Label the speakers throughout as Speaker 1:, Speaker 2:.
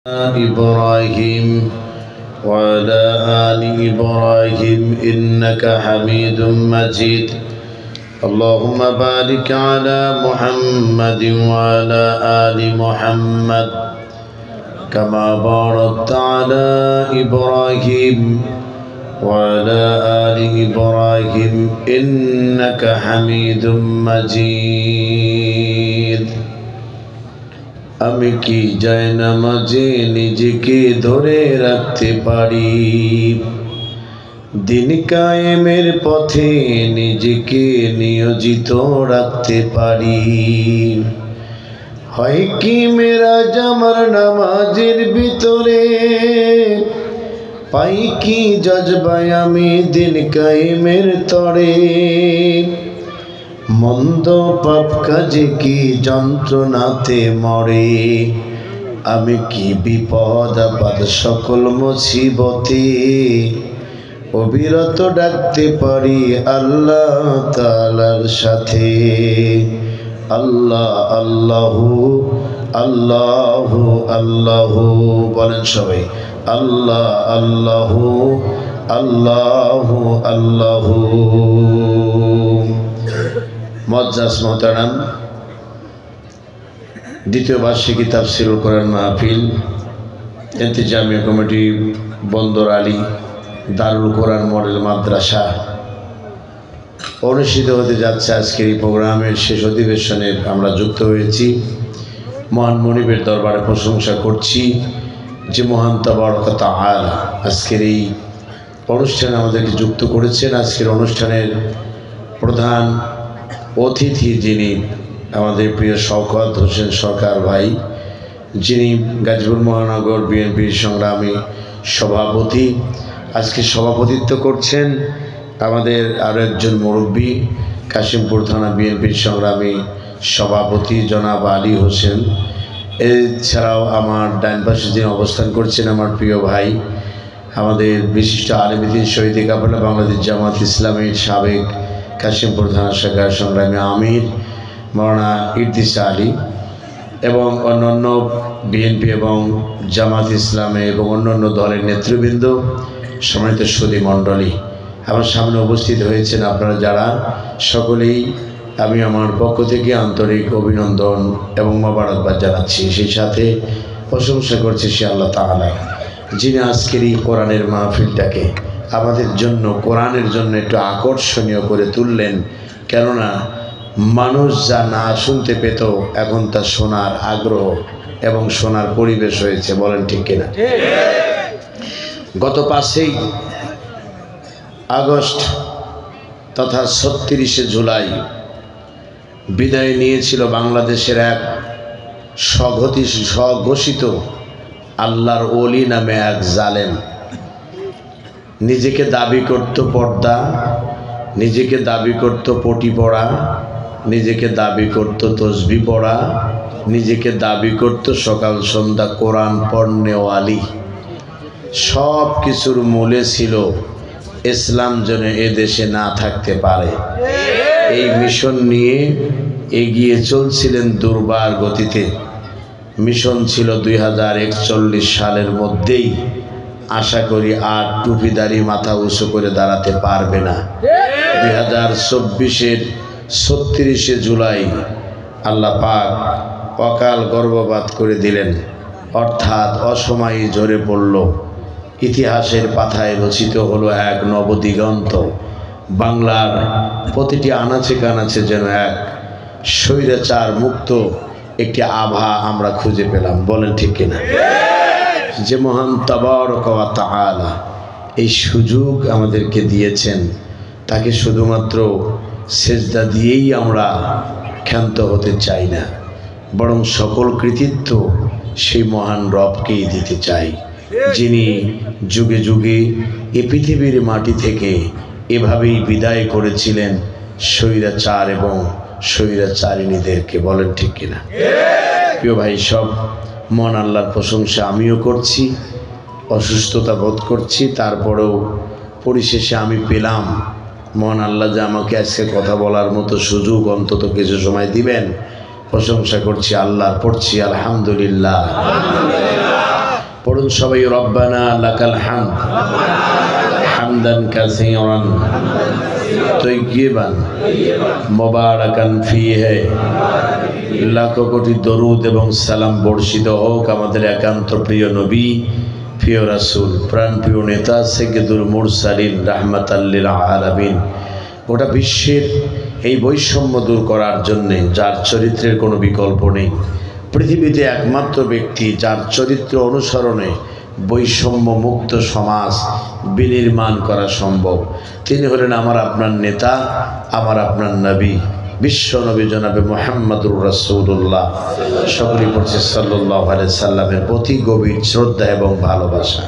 Speaker 1: إبراهيم وعلى آل إبراهيم إنك حميد مجيد اللهم بارك على محمد وعلى آل محمد كما باركت على إبراهيم وعلى آل إبراهيم إنك حميد مجيد আমি কি জায়নামাজে নিজেকে ধরে রাখতে পারি দিন কায়েমের পথে নিজেকে নিয়োজিত রাখতে পারি হয় কি মেরাজ আমার নামাজের ভিতরে পাই কি জজবায় আমি দিন কায়েমের তরে মন্দ পাপ কাজে কি যন্ত্রণাতে মরে আমি কি বিপদ আপদ সকল মুসিবতে অবিরত ডাকতে পারি আল্লাহ তাআলার সাথে আল্লাহ আল্লাহু আল্লাহু আল্লাহু বলেন সবাই আল্লাহ আল্লাহু আল্লাহু আল্লাহু মুআজ্জাজ মোহতারাম দ্বিতীয় বার্ষিকী তাফসীরুল কোরআন মাহফিল ইন্তেজামিয়া কমিটি বন্দর আলী দারুল কোরআন মডেল মাদ্রাসা অনুষ্ঠিত হতে যাচ্ছে আজকের এই প্রোগ্রামের শেষ অধিবেশনে আমরা যুক্ত হয়েছি মহান মনিবের দরবারে প্রশংসা করছি যে মহান তাবারক ওয়া তাআলা আজকের এই অনুষ্ঠানে আমাদেরকে যুক্ত করেছেন। আজকের অনুষ্ঠানের প্রধান অতিথি যিনি আমাদের প্রিয় শওকত হোসেন সরকার ভাই, যিনি গাজীপুর মহানগর বিএনপির সংগ্রামী সভাপতি, আজকে সভাপতিত্ব করছেন আমাদের আরও একজন মুরব্বী কাশিমপুর থানা বিএনপির সংগ্রামী সভাপতি জনাব আলী হোসেন। এছাড়াও আমার ডান পাশে যিনি অবস্থান করছেন আমার প্রিয় ভাই আমাদের বিশিষ্ট আলেম দ্বীন শহীদ কাফেলা বাংলাদেশ জামাত ইসলামীর সাবেক কাশিমপুর থানা শাখার সংগ্রামী আমির মাওলানা ইদ্রিস আলী এবং অন্যান্য বিএনপি এবং জামাত ইসলামে এবং অন্যান্য দলের নেতৃবৃন্দ, সম্মানিত সুধী মণ্ডলী, আমার সামনে উপস্থিত হয়েছেন আপনারা যারা, সকলেই আমি আমার পক্ষ থেকে আন্তরিক অভিনন্দন এবং মোবারকবাদ জানাচ্ছি। সেই সাথে প্রশংসা করছি সে আল্লাহ তাআলা যিনি আজকের এই কোরআনের মাহফিলটাকে আমাদের জন্য কোরআনের জন্য একটু আকর্ষণীয় করে তুললেন। কেননা মানুষ যা না শুনতে পেত এখন তা শোনার আগ্রহ এবং শোনার পরিবেশ হয়েছে, বলেন ঠিক কিনা? গত 5ই আগস্ট তথা 36শে জুলাই বিদায় নিয়েছিল বাংলাদেশের এক স্বঘোষিত আল্লাহর ওলি নামে এক জালেম। নিজেকে দাবি করত পর্দা, নিজেকে দাবি করত পটি পড়া, নিজেকে দাবি করত তসবি পড়া, নিজেকে দাবি করত সকাল সন্ধ্যা কোরআন পড়নেওয়ালি। সব কিছুর মূলে ছিল ইসলাম যেন এ দেশে না থাকতে পারে। এই মিশন নিয়ে এগিয়ে চলছিলেন দুর্বার গতিতে। মিশন ছিল 2041 সালের মধ্যেই, আশা করি আর টুপিদারি মাথা উঁচু করে দাঁড়াতে পারবে না। 2024-এর 36শে জুলাই আল্লাহ পাক অকাল গর্ভপাত করে দিলেন, অর্থাৎ অসময়ে ঝরে পড়ল। ইতিহাসের পাতায় রচিত হলো এক নবদিগন্ত। বাংলার প্রতিটি আনাচে কানাচে যেন এক স্বৈরাচার মুক্ত একটি আভা আমরা খুঁজে পেলাম, বলেন ঠিক কিনা? যে মহান তাবারক ওয়া তাআলা এই সুযোগ আমাদেরকে দিয়েছেন, তাকে শুধুমাত্র সেজদা দিয়েই আমরা ক্ষান্ত হতে চাই না, বরং সকল কৃতিত্ব সেই মহান রবকেই দিতে চাই, যিনি যুগে যুগে এ পৃথিবীর মাটি থেকে এভাবেই বিদায় করেছিলেন স্বৈরাচার এবং স্বৈরাচারিণীদেরকে, বলেন ঠিক কিনা? প্রিয় ভাই, সব মন আল্লাহর প্রশংসা আমিও করছি, অসুস্থতা বোধ করছি, তারপরেও পরিশেষে আমি পেলাম মহান আল্লাহ যে আমাকে আজকে কথা বলার মতো সুযোগ অন্তত কিছু সময় দিবেন। প্রশংসা করছি আল্লাহর, পড়ছি আলহামদুলিল্লাহ। পড়ুন সবাই রব্বানা লাকাল হামদ হামদান কাসীরান তয়্যিবান মুবারাকান ফীহি। লাখো কোটি দরুদ এবং সালাম বর্ষিত হোক আমাদের একান্ত প্রিয় নবী, প্রিয় রাসূল, প্রাণপ্রিয় নেতা সাইয়্যিদুল মুরসালিন রাহমাতাল লিল আলামিন। গোটা বিশ্বের এই বৈষম্য দূর করার জন্যে, যার চরিত্রের কোনো বিকল্প নেই, পৃথিবীতে একমাত্র ব্যক্তি যার চরিত্র অনুসরণে বৈষম্য মুক্ত সমাজ বিনির্মাণ করা সম্ভব, তিনি হলেন আমার আপনার নেতা, আমার আপনার নবী, বিশ্ব নবী জনাবে মুহাম্মদুর রাসূলুল্লাহ। সকলেই পড়ছে সাল্লাল্লাহু আলাইহি সাল্লামের প্রতি গভীর শ্রদ্ধা এবং ভালোবাসা।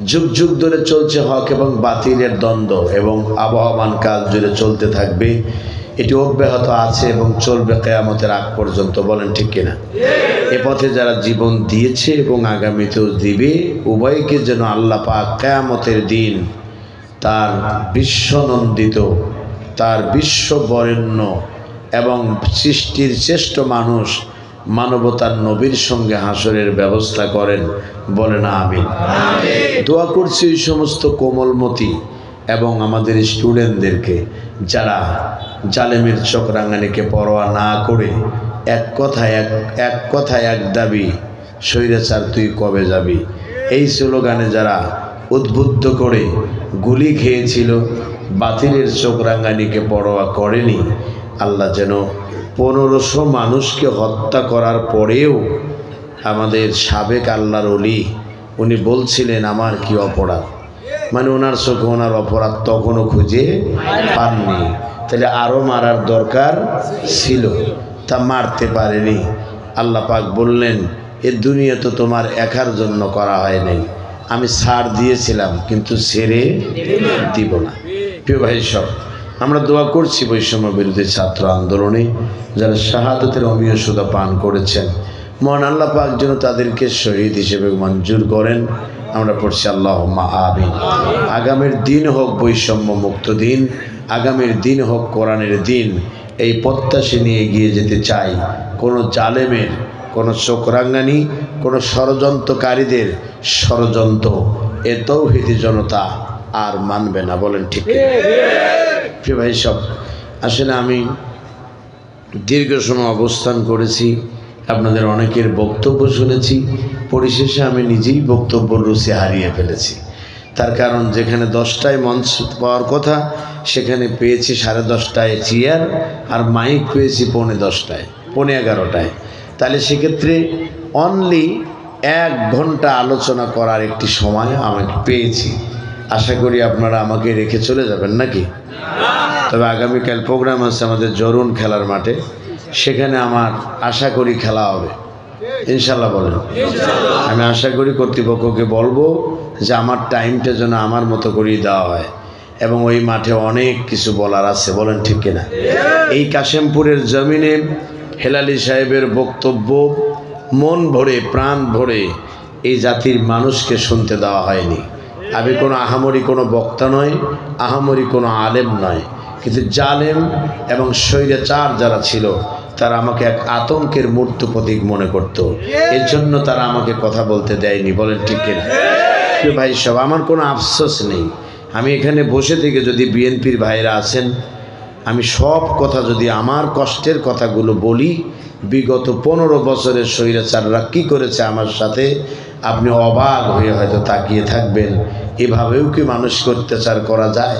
Speaker 1: যুগ যুগ ধরে চলছে হক এবং বাতিলের দ্বন্দ্ব এবং আবহমান কাল জুড়ে চলতে থাকবে। এটি অব্যাহত আছে এবং চলবে কিয়ামতের আগ পর্যন্ত। বলেন ঠিক কিনা? এ পথে যারা জীবন দিয়েছে এবং আগামীতেও দিবে, উভয়কে যেন আল্লাহ পাক কিয়ামতের দিন তার বিশ্বনন্দিত, তার বিশ্ববরেণ্য এবং সৃষ্টির শ্রেষ্ঠ মানুষ মানবতার নবীর সঙ্গে হাসরের ব্যবস্থা করেন। বলেন আমিন। দোয়া করছি ওই সমস্ত কোমলমতি এবং আমাদের স্টুডেন্টদেরকে যারা জালেমের চক্রাঙ্গানিকে পরোয়া না করে এক কথায় এক দাবি, স্বৈরাচার তুই কবে যাবি, এই স্লোগানে যারা উদ্বুদ্ধ করে গুলি খেয়েছিল, বাতিলের চক্রাঙ্গানিকে পরোয়া করেনি, আল্লাহ যেন 1500 মানুষকে হত্যা করার পরেও আমাদের সাবেক আল্লাহর ওলি উনি বলছিলেন আমার কি অপরাধ, মানে ওনার চোখে ওনার অপরাধ তখনও খুঁজে পাননি। তাহলে আরও মারার দরকার ছিল, তা মারতে পারেনি। আল্লাহ পাক বললেন এ দুনিয়া তো তোমার একার জন্য করা হয় নাই, আমি ছাড় দিয়েছিলাম কিন্তু ছেড়ে দিব না। প্রিয় ভাই সব, আমরা দোয়া করছি বৈষম্য বিরোধী ছাত্র আন্দোলনে যারা শাহাদাতের অমীয় সুধা পান করেছেন, মহান আল্লাহ পাক যেন তাদেরকে শহীদ হিসেবে মঞ্জুর করেন। আমরা পড়ছি আল্লাহুম্মা আমিন। আগামীর দিন হোক বৈষম্য মুক্ত দিন, আগামীর দিন হোক কোরআনের দিন। এই প্রত্যাশা নিয়ে এগিয়ে যেতে চাই। কোনো জালেমের, কোনো চোখরাঙ্গানি, কোনো ষড়যন্ত্রকারীদের ষড়যন্ত্র এ তৌহিদি জনতা আর মানবে না। বলেন ঠিক? প্রিয় ভাই সব, আসলে আমি দীর্ঘ সময় অবস্থান করেছি, আপনাদের অনেকের বক্তব্য শুনেছি, পরিশেষে আমি নিজেই বক্তব্যের রুচি হারিয়ে ফেলেছি। তার কারণ যেখানে 10টায় মঞ্চ পাওয়ার কথা সেখানে পেয়েছি 10:30টায় চেয়ার, আর মাইক পেয়েছি 10:45টায়, 11:30টায়। তাহলে সেক্ষেত্রে অনলি 1 ঘন্টা আলোচনা করার একটি সময় আমাকে পেয়েছি। আশা করি আপনারা আমাকে রেখে চলে যাবেন নাকি? তবে আগামীকাল প্রোগ্রাম আছে আমাদের জরুন খেলার মাঠে, সেখানে আমার আশা করি খেলা হবে ইনশাল্লাহ। বলেন আমি আশা করি কর্তৃপক্ষকে বলবো যে আমার টাইমটা যেন আমার মতো করেই দেওয়া হয়, এবং ওই মাঠে অনেক কিছু বলার আছে। বলেন ঠিক কিনা? এই কাশেমপুরের জমিনে হেলালি সাহেবের বক্তব্য মন ভরে প্রাণ ভরে এই জাতির মানুষকে শুনতে দেওয়া হয়নি। আমি কোনো আহামরি কোনো বক্তা নয়, আহামরি কোনো আলেম নয়, কিন্তু জালেম এবং স্বৈরাচার যারা ছিল তারা আমাকে এক আতঙ্কের মূর্ত প্রতীক মনে করত, এর জন্য তারা আমাকে কথা বলতে দেয়নি। বলেন ঠিক কিনা? ভাই সব, আমার কোনো আফসোস নেই। আমি এখানে বসে থেকে যদি বিএনপির ভাইরা আছেন, আমি সব কথা যদি আমার কষ্টের কথাগুলো বলি, বিগত 15 বছরের স্বৈরাচাররা কী করেছে আমার সাথে, আপনি অবাক হয়ে হয়তো তাকিয়ে থাকবেন। এভাবেও কি মানুষকে অত্যাচার করা যায়?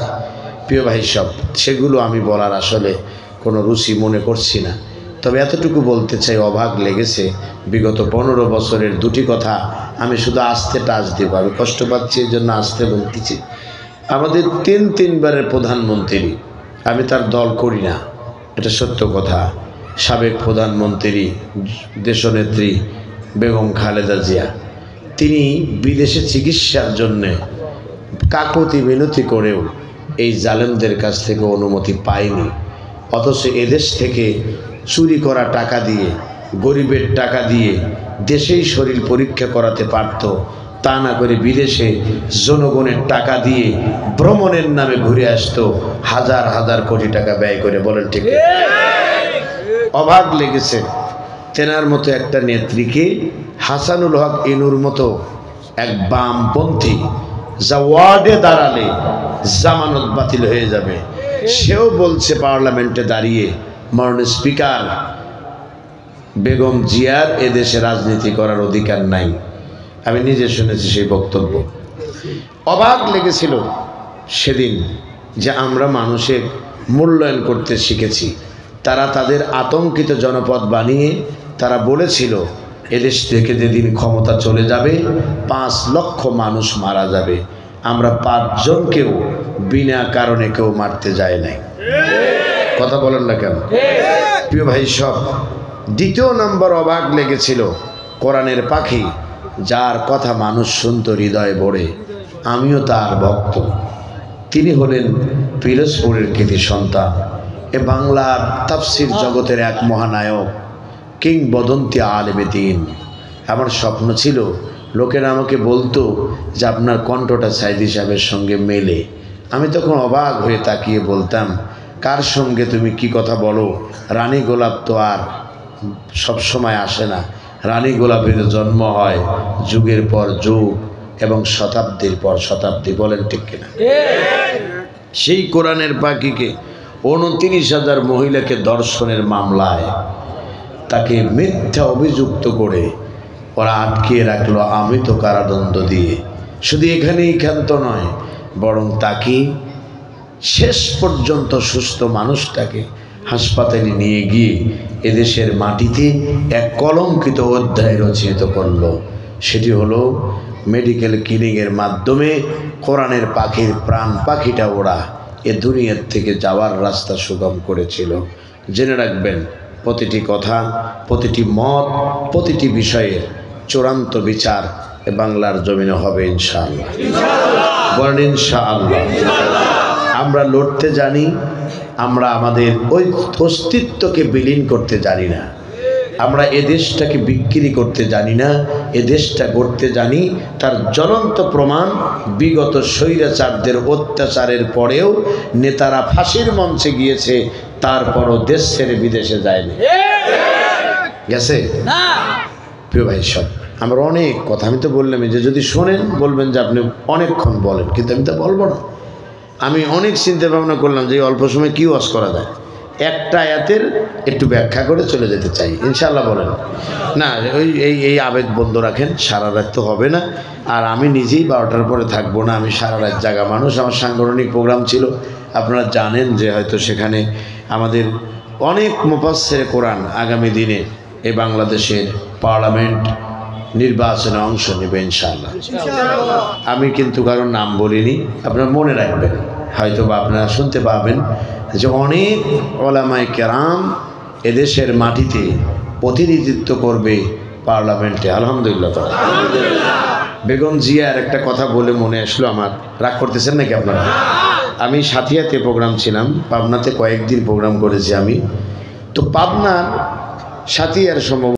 Speaker 1: প্রিয় ভাই সব, সেগুলো আমি বলার আসলে কোনো রুচি মনে করছি না। তবে এতটুকু বলতে চাই, অবাক লেগেছে বিগত 15 বছরের 2টি কথা আমি শুধু আস্তে টাচ দেব। আমি কষ্ট পাচ্ছি এই জন্য আস্তে বলতেছি। আমাদের 3বারের প্রধানমন্ত্রী, আমি তার দল করি না, এটা সত্য কথা, সাবেক প্রধানমন্ত্রী দেশনেত্রী বেগম খালেদা জিয়া, তিনি বিদেশে চিকিৎসার জন্যে কাকুতি মিনতি করেও এই জালেমদের কাছ থেকে অনুমতি পায়নি। অথচ এদেশ থেকে চুরি করা টাকা দিয়ে, গরিবের টাকা দিয়ে দেশেই শরীর পরীক্ষা করাতে পারত, তা না করে বিদেশে জনগণের টাকা দিয়ে ভ্রমণের নামে ঘুরে আসতো, হাজার হাজার কোটি টাকা ব্যয় করে। বলেন ঠিক? অবাক লেগেছে তেনার মতো একটা নেত্রীকে, হাসানুল হক ইনুর মতো এক বামপন্থী যা ওয়ার্ডে দাঁড়ালে জামানত বাতিল হয়ে যাবে, সেও বলছে পার্লামেন্টে দাঁড়িয়ে মাননীয় স্পিকার বেগম জিয়ার এদেশে রাজনীতি করার অধিকার নাই। আমি নিজে শুনেছি সেই বক্তব্য। অবাক লেগেছিল সেদিন যে আমরা মানুষের মূল্যায়ন করতে শিখেছি। তারা তাদের আতঙ্কিত জনপদ বানিয়ে তারা বলেছিল এদেশ থেকে যেদিন ক্ষমতা চলে যাবে 5 লক্ষ মানুষ মারা যাবে। আমরা 5 জনকেও বিনা কারণে কেউ মারতে যায় নাই। কথা বলেন না কেন প্রিয় ভাই সব। দ্বিতীয় নম্বর অবাক লেগেছিল কোরআনের পাখি, যার কথা মানুষ শুনত হৃদয়ে ভরে, আমিও তার ভক্ত। তিনি হলেন পিরোজপুরের কৃতি সন্তান, এ বাংলার তাফসির জগতের এক মহানায়ক, কিংবদন্তি আলেমে দ্বীন। আমার স্বপ্ন ছিল লোকেরা আমাকে বলতো যে আপনার কণ্ঠটা সাইদি সাহেবের সঙ্গে মেলে। আমি তখন অবাক হয়ে তাকিয়ে বলতাম, কার সঙ্গে তুমি কি কথা বলো? রানী গোলাপ তো আর সব সময় আসে না। রানী গোলাপের জন্ম হয় যুগের পর যুগ এবং শতাব্দীর পর শতাব্দী। বলেন ঠিক কিনা? সেই কোরআনের পাখিকে 29,000 মহিলাকে ধর্ষণের মামলায় তাকে মিথ্যা অভিযুক্ত করে ওরা আটকিয়ে রাখলো আমৃত কারাদণ্ড দিয়ে। শুধু এখানেই ক্ষান্ত নয়, বরং তাকে শেষ পর্যন্ত সুস্থ মানুষটাকে হাসপাতালে নিয়ে গিয়ে এদেশের মাটিতে এক কলঙ্কিত অধ্যায় রচিত করল। সেটি হলো মেডিকেল ক্লিনিকের মাধ্যমে কোরআনের পাখির প্রাণ পাখিটা ওরা এ দুনিয়ার থেকে যাওয়ার রাস্তা সুগম করেছিল। জেনে রাখবেন, প্রতিটি কথা, প্রতিটি মত, প্রতিটি বিষয়ের চূড়ান্ত বিচার এ বাংলার জমিনে হবে ইনশাআল্লাহ। বলেন ইনশাআল্লাহ। আমরা লড়তে জানি, আমরা আমাদের ওই অস্তিত্বকে বিলীন করতে জানি না। আমরা এ দেশটাকে বিক্রি করতে জানি না, এ দেশটা গড়তে জানি। তার জ্বলন্ত প্রমাণ বিগত স্বৈরাচারদের অত্যাচারের পরেও নেতারা ফাঁসির মঞ্চে গিয়েছে, তারপরও দেশ ছেড়ে বিদেশে যায়নি। গেছে না? প্রিয় ভাই সব, আমরা অনেক কথা, আমি তো বললাম যে যদি শোনেন বলবেন যে আপনি অনেকক্ষণ বলেন, কিন্তু আমি তো বলবো না। আমি অনেক চিন্তা ভাবনা করলাম যে অল্প সময় কী ওয়াজ করা যায়। একটা আয়াতের একটু ব্যাখ্যা করে চলে যেতে চাই ইনশাআল্লাহ। বলেন না, এই আবেগ বন্ধ রাখেন, সারা রাত তো হবে না। আর আমি নিজেই 12টার পরে থাকবো না, আমি সারা রাত জাগা মানুষ। আমার সাংগঠনিক প্রোগ্রাম ছিল, আপনারা জানেন যে হয়তো সেখানে আমাদের অনেক মুফাসসিরে কোরআন আগামী দিনে এই বাংলাদেশের পার্লামেন্ট নির্বাচনে অংশ নেবে ইনশাআল্লাহ। আমি কিন্তু কারোর নাম বলিনি, আপনারা মনে রাখবেন। হয়তো বা আপনারা শুনতে পাবেন যে অনেক ওলামায়ে কেরাম এদেশের মাটিতে প্রতিনিধিত্ব করবে পার্লামেন্টে। আলহামদুলিল্লাহ। বেগম জিয়ার একটা কথা বলে মনে আসলো আমার, রাগ করতেছেন নাকি আপনারা? আমি সাথিয়াতে প্রোগ্রাম ছিলাম, পাবনাতে কয়েকদিন প্রোগ্রাম করেছি আমি। তো পাবনার সাথিয়ার সম্ভব